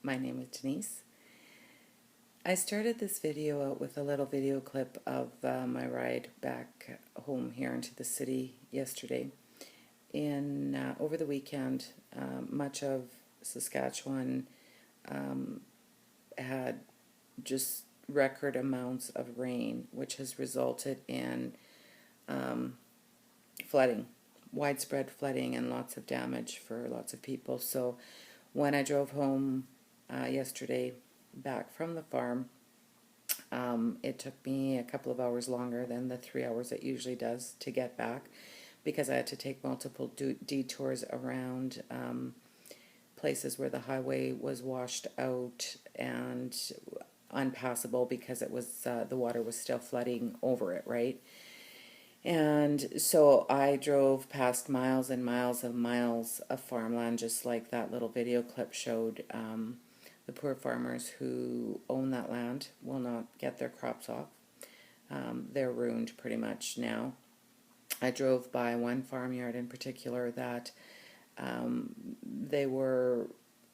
My name is Denise. I started this video out with a little video clip of my ride back home here into the city yesterday. Over the weekend, much of Saskatchewan had just record amounts of rain, which has resulted in flooding, widespread flooding, and lots of damage for lots of people. So when I drove home yesterday back from the farm, it took me a couple of hours longer than the 3 hours it usually does to get back, because I had to take multiple detours around places where the highway was washed out and unpassable because it was the water was still flooding over it, right? And so I drove past miles and miles of farmland, just like that little video clip showed. The poor farmers who own that land will not get their crops off. They're ruined pretty much now. I drove by one farmyard in particular that they were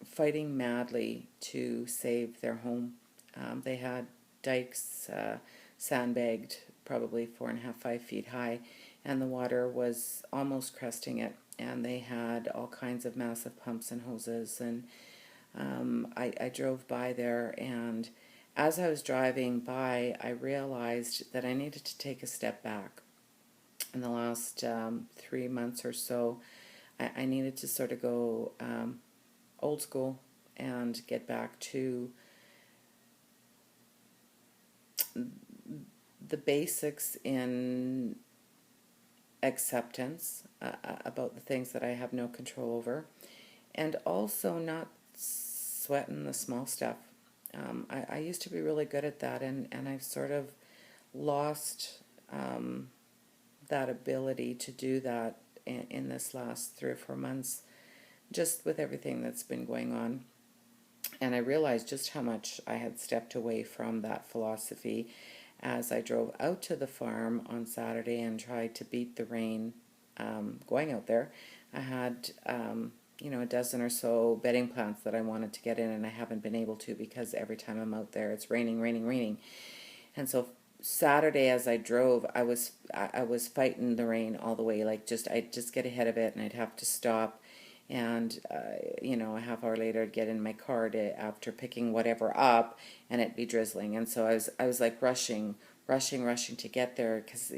fighting madly to save their home. They had dikes sandbagged, probably 4.5, 5 feet high, and the water was almost cresting it. And they had all kinds of massive pumps and hoses, and I drove by there, and as I was driving by, I realized that I needed to take a step back. In the last 3 months or so, I needed to sort of go old school and get back to the basics in acceptance about the things that I have no control over, and also not sweating the small stuff. I used to be really good at that, and I've sort of lost that ability to do that in this last 3 or 4 months, just with everything that's been going on. And I realized just how much I had stepped away from that philosophy as I drove out to the farm on Saturday and tried to beat the rain going out there. I had a dozen or so bedding plants that I wanted to get in, and I haven't been able to because every time I'm out there it's raining. And so Saturday, as I drove, I was fighting the rain all the way. I'd just get ahead of it, and I'd have to stop, and a half hour later I'd get in my car after picking whatever up, and it'd be drizzling. And so I was like rushing to get there, because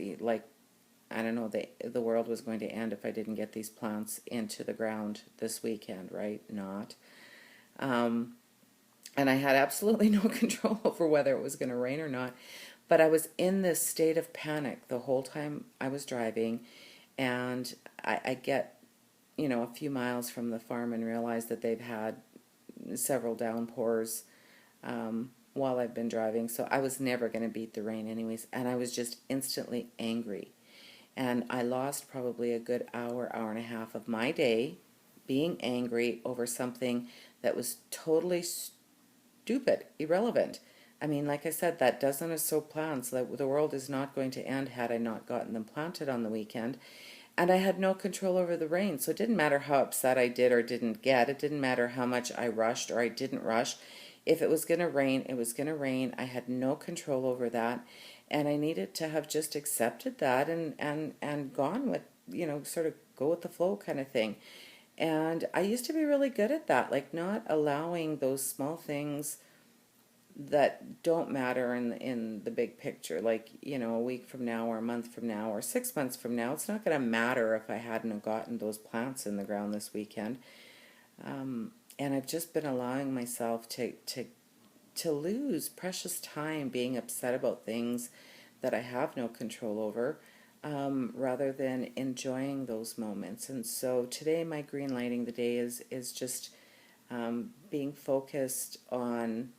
I don't know, the world was going to end if I didn't get these plants into the ground this weekend, right? Not. And I had absolutely no control over whether it was going to rain or not. But I was in this state of panic the whole time I was driving, and I get, a few miles from the farm and realize that they've had several downpours while I've been driving. So I was never going to beat the rain anyways, and I was just instantly angry. And I lost probably a good hour and a half of my day being angry over something that was totally stupid, irrelevant. I mean, like I said, that dozen or so plants, the world is not going to end had I not gotten them planted on the weekend. And I had no control over the rain, so it didn't matter how upset I did or didn't get. It didn't matter how much I rushed or I didn't rush. If it was going to rain, it was going to rain. I had no control over that. And I needed to have just accepted that and gone with, sort of go with the flow kind of thing. And I used to be really good at that, like not allowing those small things that don't matter in the big picture, like, a week from now or a month from now or 6 months from now. It's not going to matter if I hadn't gotten those plants in the ground this weekend. And I've just been allowing myself to lose precious time being upset about things that I have no control over, rather than enjoying those moments. And so today my green lighting the day is just being focused on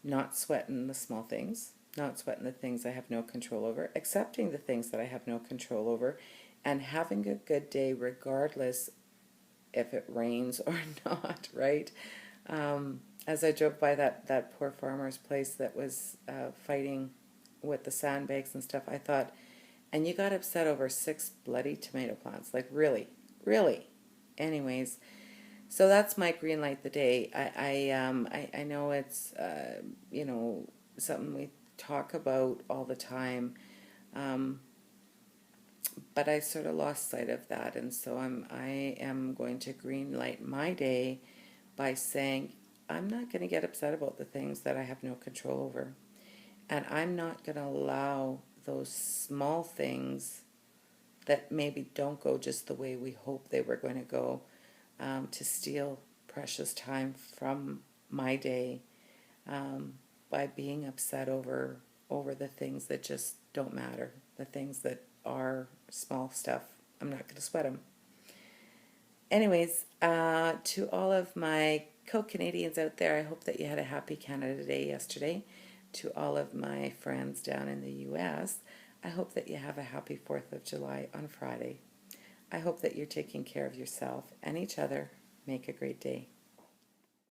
not sweating the small things, not sweating the things I have no control over, accepting the things that I have no control over, and having a good day regardless if it rains or not, right? As I drove by that poor farmer's place that was fighting with the sandbags and stuff, I thought, and you got upset over 6 bloody tomato plants, like really? Anyways, So that's my green light the day. I know it's you know, something we talk about all the time, um, but I sort of lost sight of that, and so I am going to green light my day by saying I'm not going to get upset about the things that I have no control over, and I'm not going to allow those small things that maybe don't go just the way we hope they were going to go, to steal precious time from my day, um, by being upset over the things that just don't matter, the things that are small stuff. I'm not going to sweat them. Anyways, to all of my co-Canadians out there, I hope that you had a happy Canada Day yesterday. To all of my friends down in the U.S., I hope that you have a happy 4th of July on Friday. I hope that you're taking care of yourself and each other. Make a great day.